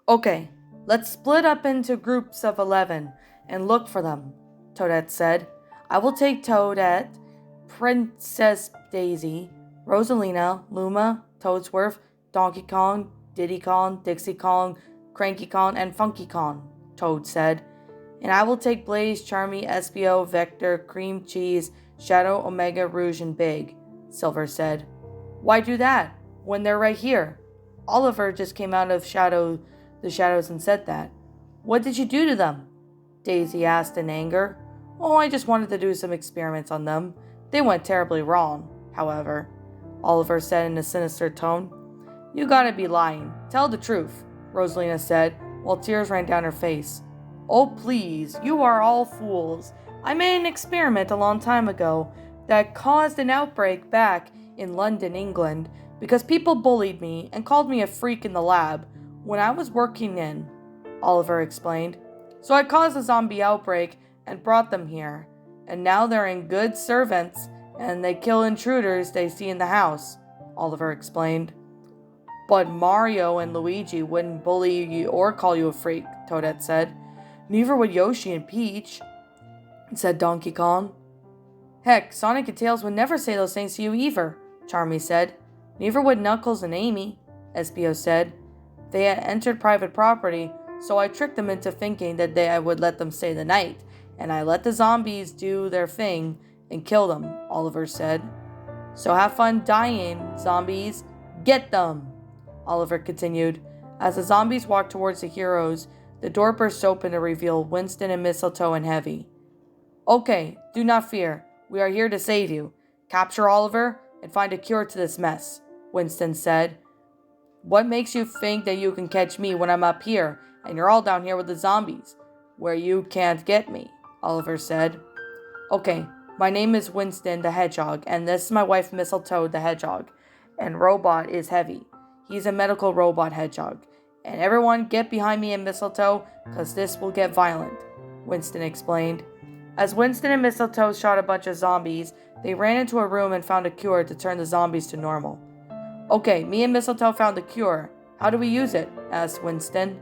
Okay, let's split up into groups of 11 and look for them, Toadette said. I will take Toadette, Princess Daisy, Rosalina, Luma, Toadsworth, Donkey Kong, Diddy Kong, Dixie Kong, Cranky Kong, and Funky Kong, Toad said. And I will take Blaze, Charmy, Espio, Vector, Cream Cheese, Shadow, Omega, Rouge, and Big, Silver said. Why do that, when they're right here? Oliver just came out of the shadows and said that. What did you do to them? Daisy asked in anger. Oh, I just wanted to do some experiments on them. They went terribly wrong, however, Oliver said in a sinister tone. You gotta be lying. Tell the truth, Rosalina said, while tears ran down her face. Oh, please, you are all fools. I made an experiment a long time ago that caused an outbreak back in London, England, because people bullied me and called me a freak in the lab when I was working in, Oliver explained. So I caused a zombie outbreak and brought them here, and now they're in good servants and they kill intruders they see in the house, Oliver explained. But Mario and Luigi wouldn't bully you or call you a freak, Toadette said. Neither would Yoshi and Peach, said Donkey Kong. Heck, Sonic and Tails would never say those things to you either, Charmy said. Neither would Knuckles and Amy, Espio said. They had entered private property, so I tricked them into thinking that I would let them stay the night, and I let the zombies do their thing and kill them, Oliver said. So have fun dying, zombies. Get them, Oliver continued. As the zombies walked towards the heroes, the door burst open to reveal Winston and Mistletoe and Heavy. Okay, do not fear. We are here to save you. Capture Oliver and find a cure to this mess, Winston said. What makes you think that you can catch me when I'm up here and you're all down here with the zombies, where you can't get me, Oliver said. Okay, my name is Winston the Hedgehog, and this is my wife Mistletoe the Hedgehog, and Robot is Heavy. He's a medical robot hedgehog. And everyone get behind me and Mistletoe, cause this will get violent, Winston explained. As Winston and Mistletoe shot a bunch of zombies, they ran into a room and found a cure to turn the zombies to normal. Okay, me and Mistletoe found the cure. How do we use it? Asked Winston.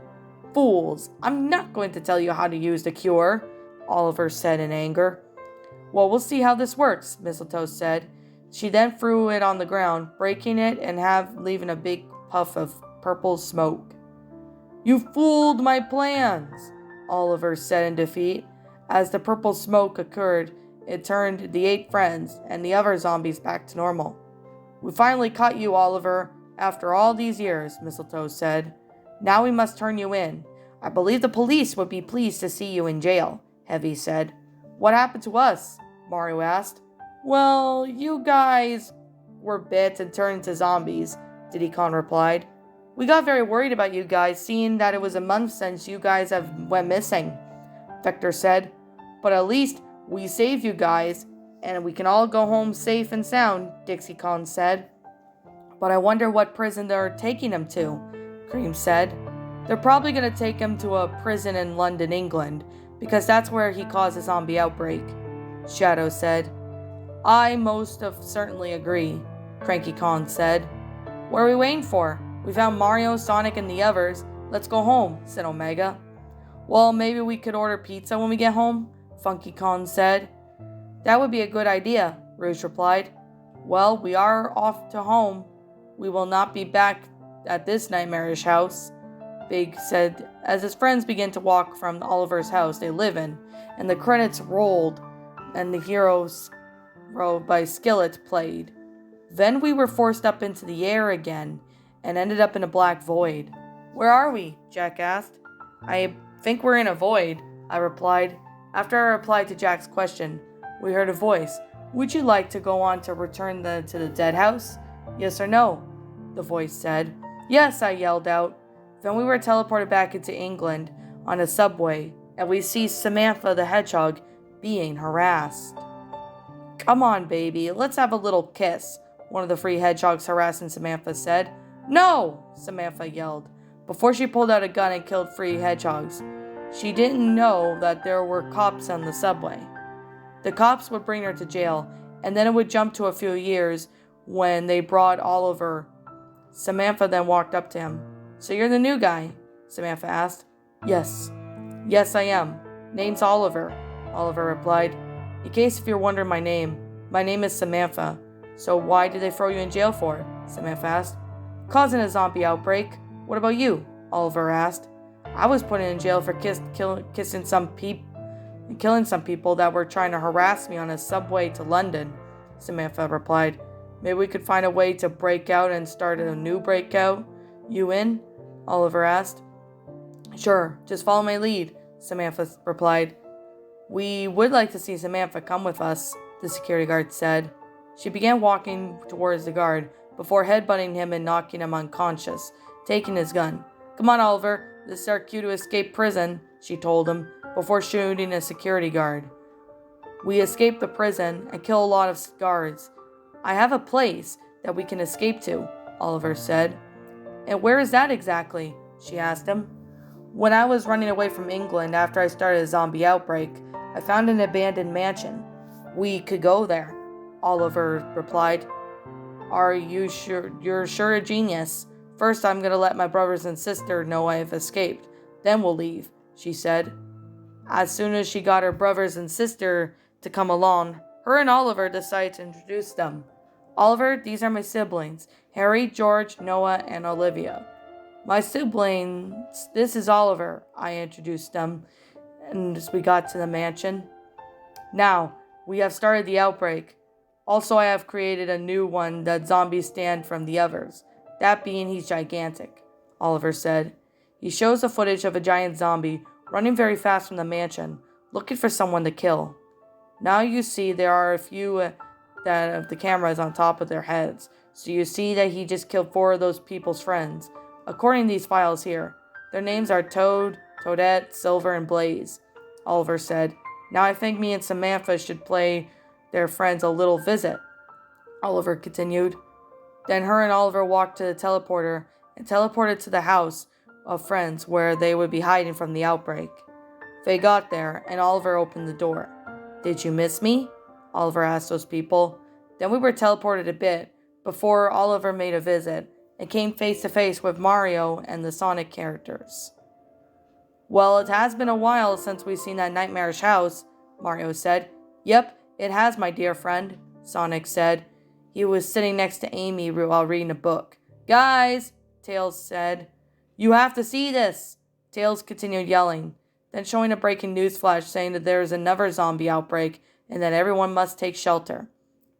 Fools, I'm not going to tell you how to use the cure, Oliver said in anger. Well, we'll see how this works, Mistletoe said. She then threw it on the ground, breaking it and leaving a big puff of purple smoke. You fooled my plans, Oliver said in defeat. As the purple smoke occurred, it turned the 8 friends and the other zombies back to normal. We finally caught you, Oliver, after all these years, Mistletoe said. Now we must turn you in. I believe the police would be pleased to see you in jail, Heavy said. What happened to us? Mario asked. Well, you guys were bit and turned into zombies, Diddy Kong replied. We got very worried about you guys, seeing that it was a month since you guys went missing, Vector said. But at least we saved you guys, and we can all go home safe and sound, Dixie Kong said. But I wonder what prison they're taking him to, Cream said. They're probably going to take him to a prison in London, England, because that's where he caused a zombie outbreak, Shadow said. I most certainly agree, Cranky Kong said. What are we waiting for? We found Mario, Sonic, and the others. Let's go home, said Omega. Well, maybe we could order pizza when we get home, Funky Kong said. That would be a good idea, Rouge replied. Well, we are off to home. We will not be back at this nightmarish house, Big said as his friends began to walk from Oliver's house they live in, and the credits rolled and the Heroes Row by Skillet played. Then we were forced up into the air again and ended up in a black void. Where are we? Jack asked. I think we're in a void, I replied. After I replied to Jack's question, we heard a voice. Would you like to go on to return to the dead house? Yes or no? The voice said. Yes, I yelled out. Then we were teleported back into England on a subway, and we see Samantha the Hedgehog being harassed. Come on, baby, let's have a little kiss, one of the 3 hedgehogs harassing Samantha said. No, Samantha yelled. before she pulled out a gun and killed 3 hedgehogs. She didn't know that there were cops on the subway. The cops would bring her to jail, and then it would jump to a few years when they brought Oliver. Samantha then walked up to him. "So you're the new guy?" Samantha asked. "Yes. Yes, I am. Name's Oliver," Oliver replied. "In case if you're wondering my name is Samantha. So why did they throw you in jail for?" Samantha asked. "Causing a zombie outbreak. What about you?" Oliver asked. "I was put in jail for killing some people that were trying to harass me on a subway to London," Samantha replied. "Maybe we could find a way to break out and start a new breakout. You in?" Oliver asked. "Sure, just follow my lead," Samantha replied. "We would like to see Samantha come with us," the security guard said. She began walking towards the guard before headbutting him and knocking him unconscious, taking his gun. "Come on, Oliver, this is our cue to escape prison," she told him, before shooting a security guard. "We escape the prison and kill a lot of guards. I have a place that we can escape to," Oliver said. "And where is that exactly?" she asked him. "When I was running away from England after I started a zombie outbreak, I found an abandoned mansion. We could go there," Oliver replied. "Are you sure? You're sure a genius. First, I'm going to let my brothers and sister know I have escaped. Then we'll leave," she said. As soon as she got her brothers and sister to come along, her and Oliver decided to introduce them. "Oliver, these are my siblings, Harry, George, Noah, and Olivia." "My siblings, this is Oliver," I introduced them, and as we got to the mansion. "Now, we have started the outbreak. Also, I have created a new one that zombies stand from the others. That being he's gigantic," Oliver said. He shows the footage of a giant zombie running very fast from the mansion, looking for someone to kill. Now you see there are a few of the cameras on top of their heads, so you see that he just killed 4 of those people's friends. According to these files here, their names are Toad, Toadette, Silver, and Blaze, Oliver said. "Now I think me and Samantha should play their friends a little visit," Oliver continued. Then her and Oliver walked to the teleporter and teleported to the house of friends where they would be hiding from the outbreak. They got there, and Oliver opened the door. "Did you miss me?" Oliver asked those people. Then we were teleported a bit before Oliver made a visit and came face to face with Mario and the Sonic characters. "Well, it has been a while since we've seen that nightmarish house," Mario said. "Yep, it has, my dear friend," Sonic said. He was sitting next to Amy while reading a book. "Guys," Tails said, "you have to see this." Tails continued yelling, then showing a breaking news flash saying that there is another zombie outbreak and that everyone must take shelter.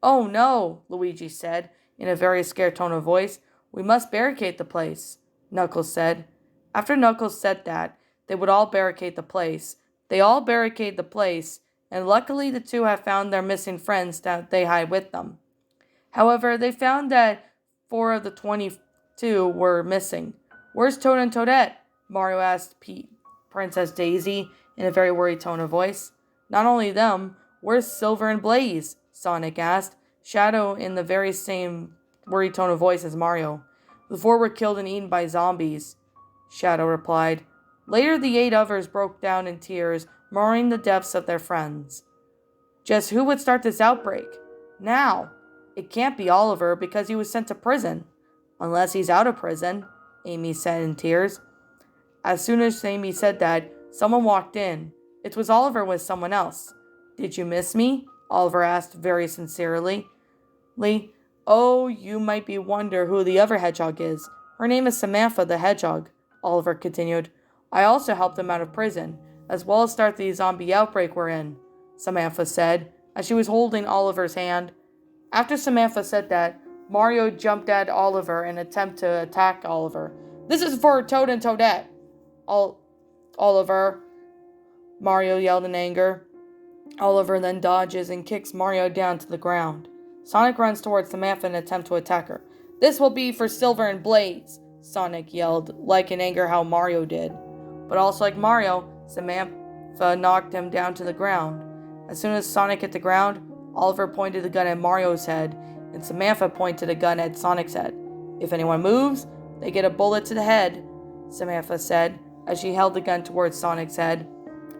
"Oh no," Luigi said, in a very scared tone of voice. "We must barricade the place," Knuckles said. After Knuckles said that, they would all barricade the place. They all barricade the place, and luckily the 2 have found their missing friends that they hide with them. However, they found that 4 of the 22 were missing. "Where's Toad and Toadette?" Mario asked Princess Daisy in a very worried tone of voice. "Not only them, where's Silver and Blaze?" Sonic asked, Shadow in the very same worried tone of voice as Mario. "The 4 were killed and eaten by zombies," Shadow replied. Later, the 8 others broke down in tears, mourning the deaths of their friends. Just who would start this outbreak? Now! It can't be Oliver because he was sent to prison. "Unless he's out of prison," Amy said in tears. As soon as Amy said that, someone walked in. It was Oliver with someone else. "Did you miss me?" Oliver asked very sincerely. "Oh, you might be wonder who the other hedgehog is. Her name is Samantha the Hedgehog," Oliver continued. "I also helped him out of prison, as well as start the zombie outbreak we're in," Samantha said, as she was holding Oliver's hand. After Samantha said that, Mario jumped at Oliver in an attempt to attack Oliver. "This is for Toad and Toadette!" Oliver, Mario yelled in anger. Oliver then dodges and kicks Mario down to the ground. Sonic runs towards Samantha in an attempt to attack her. "This will be for Silver and Blaze!" Sonic yelled, like in anger how Mario did. But also like Mario, Samantha knocked him down to the ground. As soon as Sonic hit the ground, Oliver pointed the gun at Mario's head, and Samantha pointed a gun at Sonic's head. "If anyone moves, they get a bullet to the head," Samantha said, as she held the gun towards Sonic's head.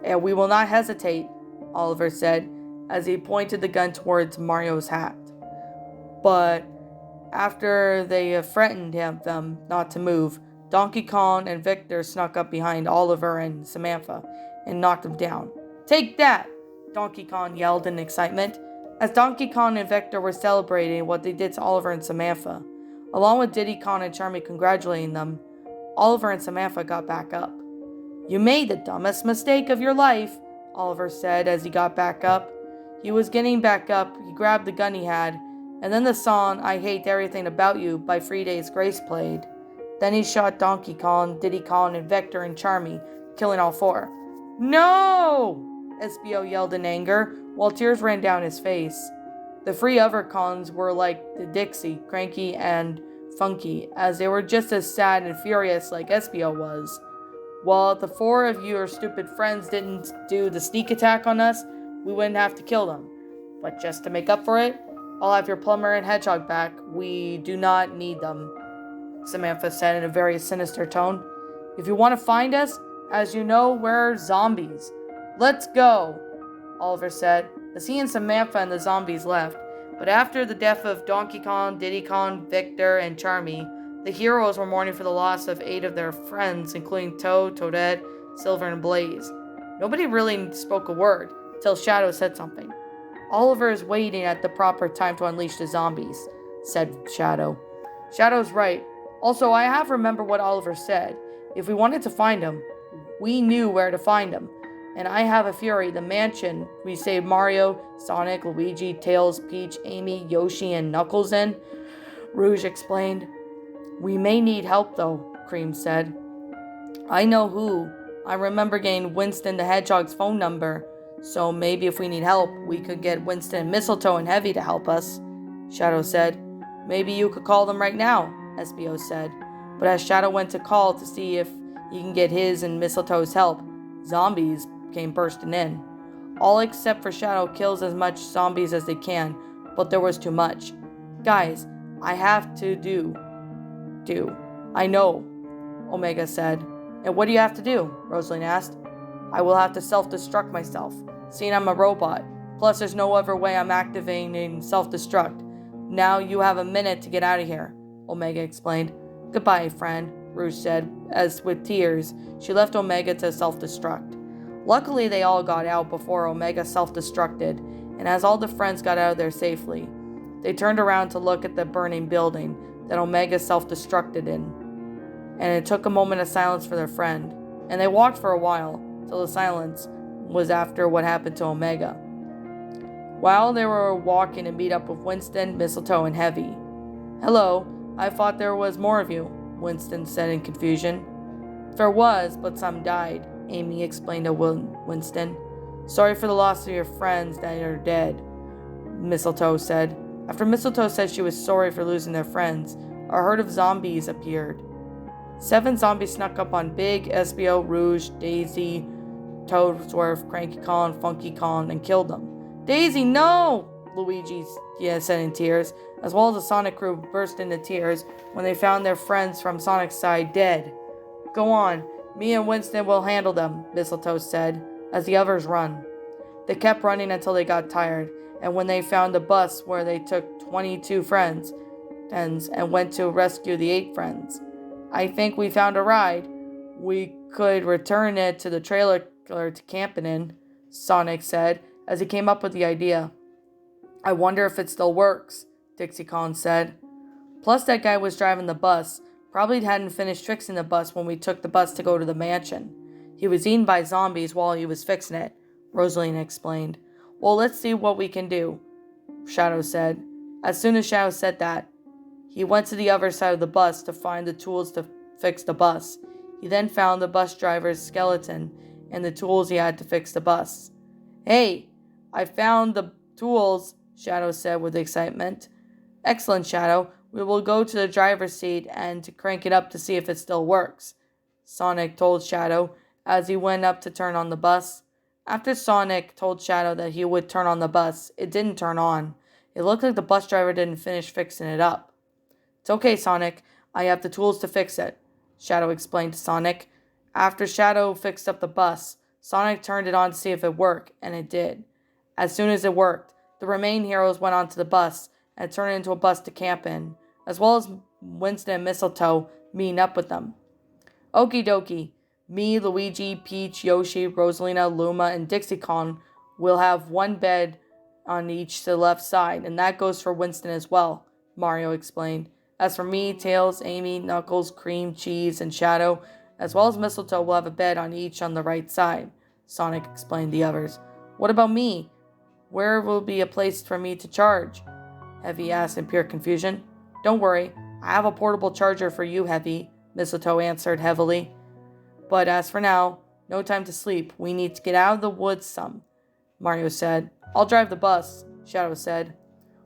And we will not hesitate, Oliver said, as he pointed the gun towards Mario's hat. But after they threatened them not to move, Donkey Kong and Victor snuck up behind Oliver and Samantha and knocked them down. Take that! Donkey Kong yelled in excitement, as Donkey Kong and Victor were celebrating what they did to Oliver and Samantha. Along with Diddy Kong and Charmy congratulating them, Oliver and Samantha got back up. You made the dumbest mistake of your life, Oliver said as he got back up. He was getting back up, he grabbed the gun he had, and then the song I Hate Everything About You by 3 Days Grace played. Then he shot Donkey Kong, Diddy Kong, and Victor and Charmy, killing all 4. No! SBO yelled in anger, while tears ran down his face. The 3 other Kongs were like the Dixie, Cranky, and Funky, as they were just as sad and furious like SBO was. Well, if the 4 of your stupid friends didn't do the sneak attack on us, we wouldn't have to kill them. But just to make up for it, I'll have your plumber and hedgehog back. We do not need them, Samantha said in a very sinister tone. If you want to find us, as you know, we're zombies. Let's go, Oliver said, as he and Samantha and the zombies left. But after the death of Donkey Kong, Diddy Kong, Victor, and Charmy, the heroes were mourning for the loss of 8 of their friends, including Toad, Toadette, Silver, and Blaze. Nobody really spoke a word, till Shadow said something. Oliver is waiting at the proper time to unleash the zombies, said Shadow. Shadow's right. Also, I have remembered what Oliver said. If we wanted to find him, we knew where to find him. And I have a theory, the mansion we saved Mario, Sonic, Luigi, Tails, Peach, Amy, Yoshi, and Knuckles in, Rouge explained. We may need help though, Cream said. I know who. I remember getting Winston the Hedgehog's phone number, so maybe if we need help, we could get Winston and Mistletoe and Heavy to help us, Shadow said. Maybe you could call them right now, SBO said. But as Shadow went to call to see if he can get his and Mistletoe's help, zombies came bursting in. All except for Shadow kills as much zombies as they can, but there was too much. Guys, I have to do. I know, Omega said. And what do you have to do? Rosalind asked. I will have to self-destruct myself, seeing I'm a robot. Plus, there's no other way I'm activating self-destruct. Now you have a minute to get out of here, Omega explained. Goodbye, friend, Rouge said, as with tears, she left Omega to self-destruct. Luckily, they all got out before Omega self-destructed, and as all the friends got out of there safely, they turned around to look at the burning building that Omega self-destructed in. And it took a moment of silence for their friend, and they walked for a while, till the silence was after what happened to Omega. While they were walking to meet up with Winston, Mistletoe, and Heavy. Hello, I thought there was more of you, Winston said in confusion. There was, but some died, Amy explained to Winston. Sorry for the loss of your friends that are dead, Mistletoe said. After Mistletoe said she was sorry for losing their friends, a herd of zombies appeared. 7 zombies snuck up on Big, SBO, Rouge, Daisy, Toadsworth, Cranky Kong, Funky Kong, and killed them. Daisy, no! Luigi said in tears, as well as the Sonic crew burst into tears when they found their friends from Sonic's side dead. Go on, me and Winston will handle them, Mistletoe said, as the others run. They kept running until they got tired, and when they found the bus where they took 22 friends and went to rescue the 8 friends. I think we found a ride. We could return it to the trailer to camp in, Sonic said, as he came up with the idea. I wonder if it still works, Dixie Kong said. Plus that guy was driving the bus. Probably hadn't finished fixing the bus when we took the bus to go to the mansion. He was eaten by zombies while he was fixing it, Rosalina explained. Well, let's see what we can do, Shadow said. As soon as Shadow said that, he went to the other side of the bus to find the tools to fix the bus. He then found the bus driver's skeleton and the tools he had to fix the bus. Hey, I found the tools, Shadow said with excitement. Excellent, Shadow. We will go to the driver's seat and to crank it up to see if it still works, Sonic told Shadow as he went up to turn on the bus. After Sonic told Shadow that he would turn on the bus, it didn't turn on. It looked like the bus driver didn't finish fixing it up. It's okay, Sonic. I have the tools to fix it. Shadow explained to Sonic. After Shadow fixed up the bus, Sonic turned it on to see if it worked, and it did. As soon as it worked, the remaining heroes went onto the bus and turned it into a bus to camp in, as well as Winston and Mistletoe meeting up with them. Okie dokie. Me, Luigi, Peach, Yoshi, Rosalina, Luma, and Dixie Kong will have one bed on each to the left side, and that goes for Winston as well, Mario explained. As for me, Tails, Amy, Knuckles, Cream, Cheese, and Shadow, as well as Mistletoe, will have a bed on each on the right side, Sonic explained to the others. What about me? Where will be a place for me to charge? Heavy asked in pure confusion. Don't worry, I have a portable charger for you, Heavy, Mistletoe answered heavily. But as for now, no time to sleep. We need to get out of the woods some, Mario said. I'll drive the bus, Shadow said.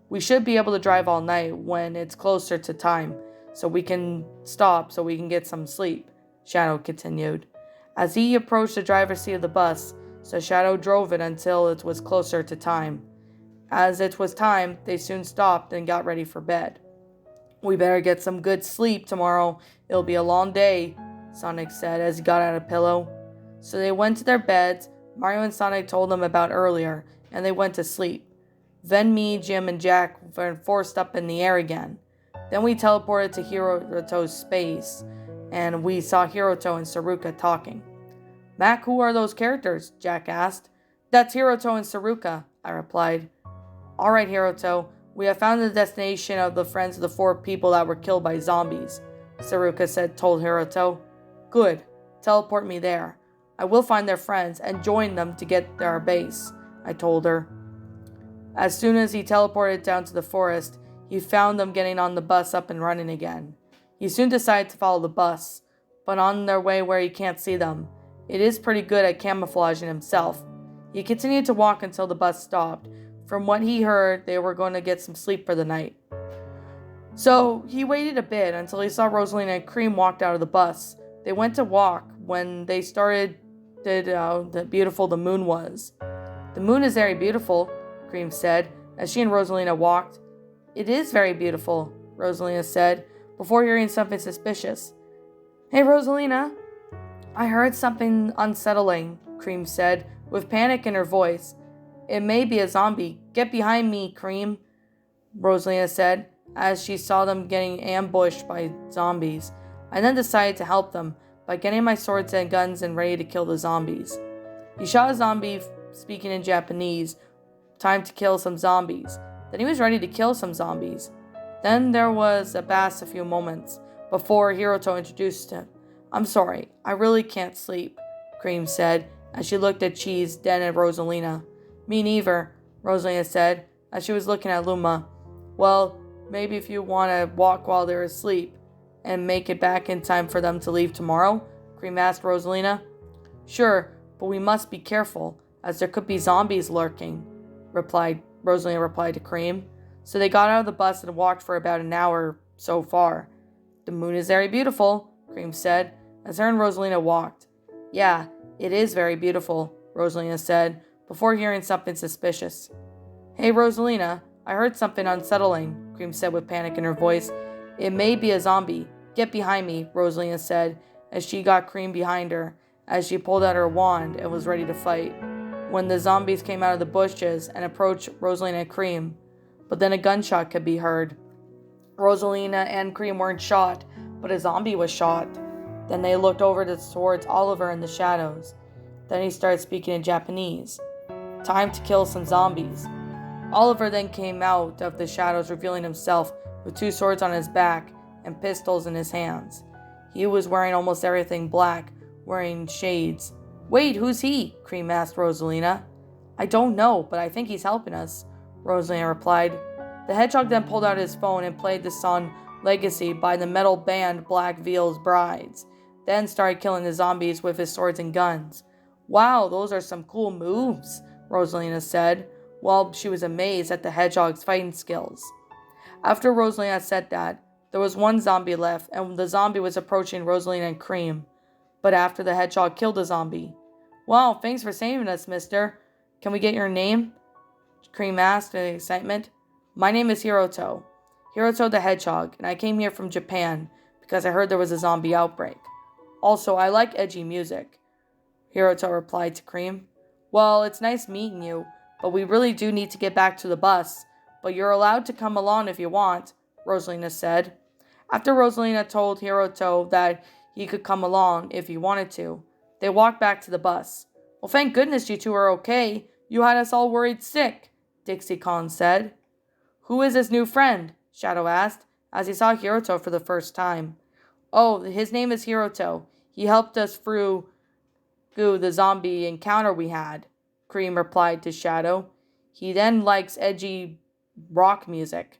We should be able to drive all night when it's closer to time, so we can stop so we can get some sleep, Shadow continued. As he approached the driver's seat of the bus, so Shadow drove it until it was closer to time. As it was time, they soon stopped and got ready for bed. We better get some good sleep tomorrow. It'll be a long day, Sonic said as he got out a pillow. So they went to their beds. Mario and Sonic told them about earlier, and they went to sleep. Then me, Jim, and Jack were forced up in the air again. Then we teleported to Hiroto's space, and we saw Hiroto and Saruka talking. Mac, who are those characters? Jack asked. That's Hiroto and Saruka, I replied. All right, Hiroto, we have found the destination of the friends of the 4 people that were killed by zombies, Saruka told Hiroto. Good, teleport me there. I will find their friends and join them to get to our base, I told her. As soon as he teleported down to the forest, he found them getting on the bus up and running again. He soon decided to follow the bus, but on their way where he can't see them, it is pretty good at camouflaging himself. He continued to walk until the bus stopped. From what he heard, they were going to get some sleep for the night. So he waited a bit until he saw Rosalina and Cream walked out of the bus. They went to walk when they started how beautiful the moon was. The moon is very beautiful, Cream said, as she and Rosalina walked. It is very beautiful, Rosalina said, before hearing something suspicious. Hey, Rosalina. I heard something unsettling, Cream said, with panic in her voice. It may be a zombie. Get behind me, Cream, Rosalina said, as she saw them getting ambushed by zombies. I then decided to help them by getting my swords and guns and ready to kill the zombies. He shot a zombie speaking in Japanese. Time to kill some zombies. Then he was ready to kill some zombies. Then there was a few moments before Hiroto introduced him. I'm sorry, I really can't sleep, Cream said as she looked at Cheese, Den, and Rosalina. Me neither, Rosalina said as she was looking at Luma. Well, maybe if you want to walk while they're asleep and make it back in time for them to leave tomorrow, Cream asked Rosalina. Sure, but we must be careful, as there could be zombies lurking, Rosalina replied to Cream. So they got out of the bus and walked for about an hour so far. The moon is very beautiful, Cream said, as her and Rosalina walked. Yeah, it is very beautiful, Rosalina said, before hearing something suspicious. Hey, Rosalina, I heard something unsettling, Cream said with panic in her voice. It may be a zombie. Get behind me, Rosalina said, as she got Cream behind her, as she pulled out her wand and was ready to fight, when the zombies came out of the bushes and approached Rosalina and Cream. But then a gunshot could be heard. Rosalina and Cream weren't shot, but a zombie was shot. Then they looked over towards Oliver in the shadows. Then he started speaking in Japanese. Time to kill some zombies. Oliver then came out of the shadows, revealing himself with 2 swords on his back and pistols in his hands. He was wearing almost everything black, wearing shades. Wait, who's he? Cream asked Rosalina. I don't know, but I think he's helping us, Rosalina replied. The hedgehog then pulled out his phone and played the song Legacy by the metal band Black Veil's Brides, then started killing the zombies with his swords and guns. Wow, those are some cool moves, Rosalina said, while she was amazed at the hedgehog's fighting skills. After Rosalina said that, there was 1 zombie left, and the zombie was approaching Rosalina and Cream. But after the hedgehog killed the zombie. Wow, thanks for saving us, mister. Can we get your name? Cream asked in excitement. My name is Hiroto. Hiroto the Hedgehog, and I came here from Japan because I heard there was a zombie outbreak. Also, I like edgy music, Hiroto replied to Cream. Well, it's nice meeting you, but we really do need to get back to the bus. But you're allowed to come along if you want, Rosalina said. After Rosalina told Hiroto that he could come along if he wanted to, they walked back to the bus. Well, thank goodness you two are okay. You had us all worried sick, Dixie Khan said. Who is this new friend? Shadow asked, as he saw Hiroto for the first time. Oh, his name is Hiroto. He helped us through the zombie encounter we had, Cream replied to Shadow. He then likes edgy rock music,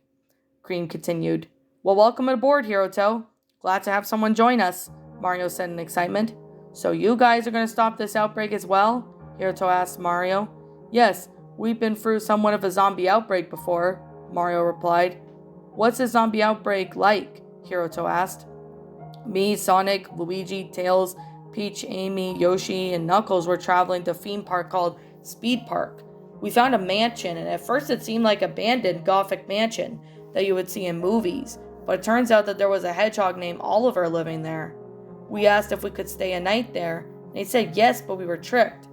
Cream continued. Well, welcome aboard, Hiroto. Glad to have someone join us, Mario said in excitement. So you guys are going to stop this outbreak as well? Hiroto asked Mario. Yes, we've been through somewhat of a zombie outbreak before, Mario replied. What's a zombie outbreak like? Hiroto asked. Me, Sonic, Luigi, Tails, Peach, Amy, Yoshi, and Knuckles were traveling to a theme park called Speed Park. We found a mansion, and at first it seemed like an abandoned Gothic mansion that you would see in movies, but it turns out that there was a hedgehog named Oliver living there. We asked if we could stay a night there, and they said yes, but we were tricked.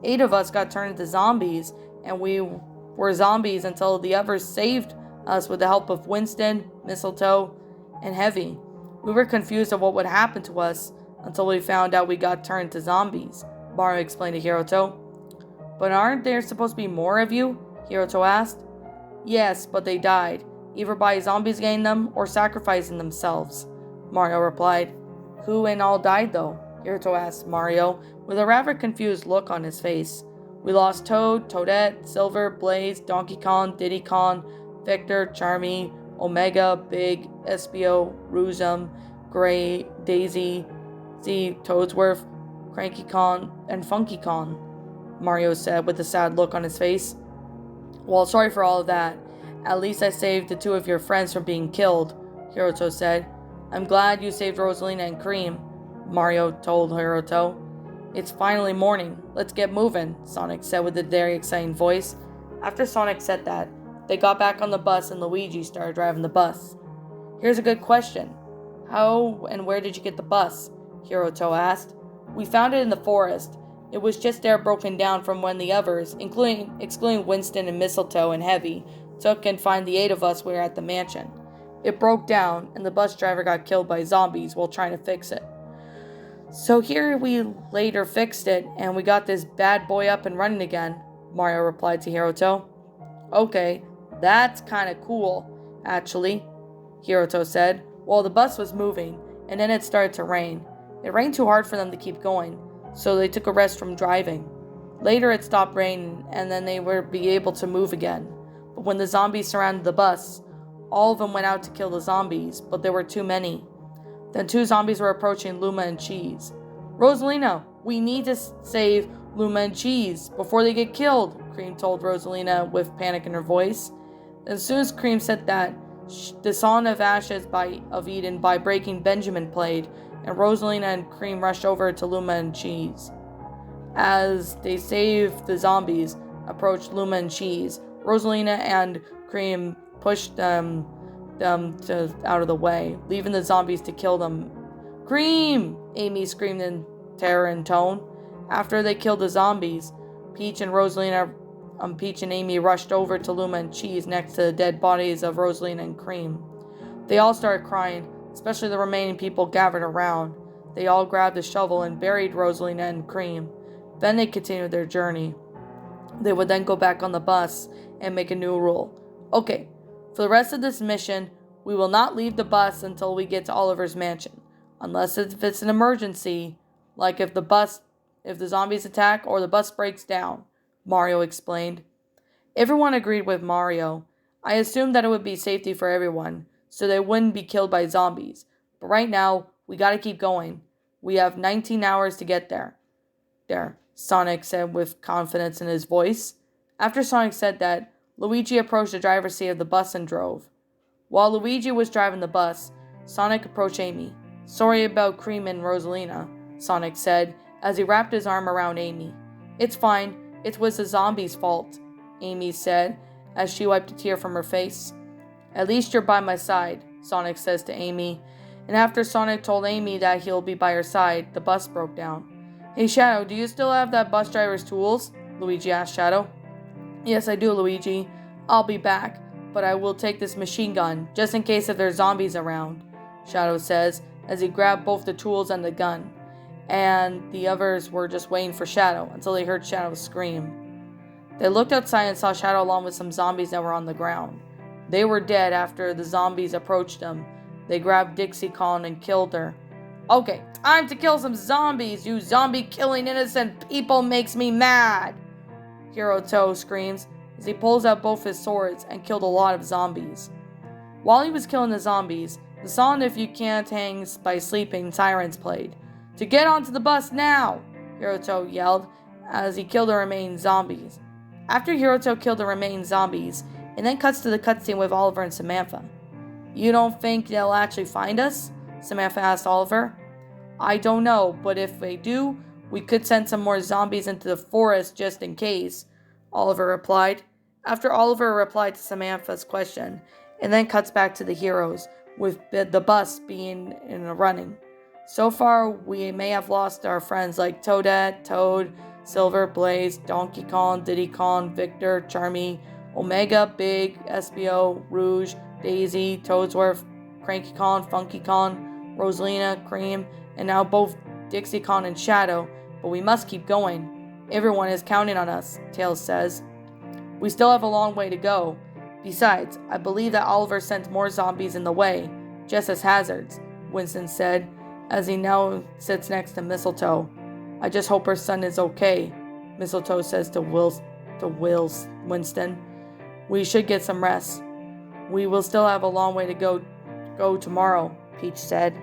8 of us got turned into zombies, and we were zombies until the others saved us with the help of Winston, Mistletoe, and Heavy. We were confused of what would happen to us until we found out we got turned to zombies, Mario explained to Hiroto. But aren't there supposed to be more of you? Hiroto asked. Yes, but they died, either by zombies getting them or sacrificing themselves, Mario replied. Who in all died though? Hiroto asked Mario, with a rather confused look on his face. We lost Toad, Toadette, Silver, Blaze, Donkey Kong, Diddy Kong, Victor, Charmy, Omega, Big, Espio, Ruzum, Gray, Daisy, Z, Toadsworth, Cranky Kong, and Funky Kong, Mario said with a sad look on his face. Well, sorry for all of that. At least I saved the 2 of your friends from being killed, Hiroto said. I'm glad you saved Rosalina and Cream, Mario told Hiroto. It's finally morning. Let's get moving, Sonic said with a very exciting voice. After Sonic said that, they got back on the bus and Luigi started driving the bus. Here's a good question. How and where did you get the bus? Hiroto asked. We found it in the forest. It was just there broken down from when the others, excluding Winston and Mistletoe and Heavy, took and found the 8 of us we were at the mansion. It broke down, and the bus driver got killed by zombies while trying to fix it. So here we later fixed it, and we got this bad boy up and running again, Mario replied to Hiroto. Okay, that's kinda cool, actually, Hiroto said. Well, the bus was moving, and then it started to rain. It rained too hard for them to keep going, so they took a rest from driving. Later it stopped raining, and then they would be able to move again. But when the zombies surrounded the bus, all of them went out to kill the zombies, but there were too many. Then 2 zombies were approaching Luma and Cheese. Rosalina, we need to save Luma and Cheese before they get killed, Cream told Rosalina with panic in her voice. As soon as Cream said that, the Song of Ashes of Eden by Breaking Benjamin played, and Rosalina and Cream rushed over to Luma and Cheese. As they saved the zombies, approached Luma and Cheese, Rosalina and Cream pushed them out of the way, leaving the zombies to kill them. Cream! Amy screamed in terror and tone. After they killed the zombies, Peach and Amy rushed over to Luma and Cheese next to the dead bodies of Rosalina and Cream. They all started crying, especially the remaining people gathered around. They all grabbed a shovel and buried Rosalina and Cream. Then they continued their journey. They would then go back on the bus and make a new rule. Okay, for the rest of this mission, we will not leave the bus until we get to Oliver's mansion. Unless if it's an emergency, like if the zombies attack or the bus breaks down, Mario explained. Everyone agreed with Mario. I assumed that it would be safety for everyone, so they wouldn't be killed by zombies. But right now, we gotta keep going. We have 19 hours to get there. There, Sonic said with confidence in his voice. After Sonic said that, Luigi approached the driver's seat of the bus and drove. While Luigi was driving the bus, Sonic approached Amy. Sorry about Cream and Rosalina, Sonic said, as he wrapped his arm around Amy. It's fine. It was the zombies' fault, Amy said, as she wiped a tear from her face. At least you're by my side, Sonic says to Amy, And after Sonic told Amy that he'll be by her side, the bus broke down. Hey Shadow, do you still have that bus driver's tools? Luigi asked Shadow. Yes, I do, Luigi. I'll be back, but I will take this machine gun, just in case if there's zombies around, Shadow says, as he grabbed both the tools and the gun. And the others were just waiting for Shadow until they heard Shadow scream. They looked outside and saw Shadow along with some zombies that were on the ground. They were dead after the zombies approached them. They grabbed Dixie Kong and killed her. Okay, time to kill some zombies! You zombie killing innocent people makes me mad! Hiroto screams as he pulls out both his swords and killed a lot of zombies. While he was killing the zombies, the song If You Can't Hang by Sleeping Sirens played. To get onto the bus now! Hiroto yelled as he killed the remaining zombies. After Hiroto killed the remaining zombies, it then cuts to the cutscene with Oliver and Samantha. You don't think they'll actually find us? Samantha asked Oliver. I don't know, but if they do, we could send some more zombies into the forest just in case, Oliver replied. After Oliver replied to Samantha's question, it then cuts back to the heroes, with the bus being in a running. So far, we may have lost our friends like Toadette, Toad, Silver, Blaze, Donkey Kong, Diddy Kong, Victor, Charmy, Omega, Big, SBO, Rouge, Daisy, Toadsworth, Cranky Kong, Funky Kong, Rosalina, Cream, and now both Dixie Kong and Shadow, but we must keep going. Everyone is counting on us, Tails says. We still have a long way to go. Besides, I believe that Oliver sent more zombies in the way, just as hazards, Winston said, as he now sits next to Mistletoe. I just hope her son is okay, Mistletoe says to Winston. We should get some rest. We will still have a long way to go tomorrow, Peach said.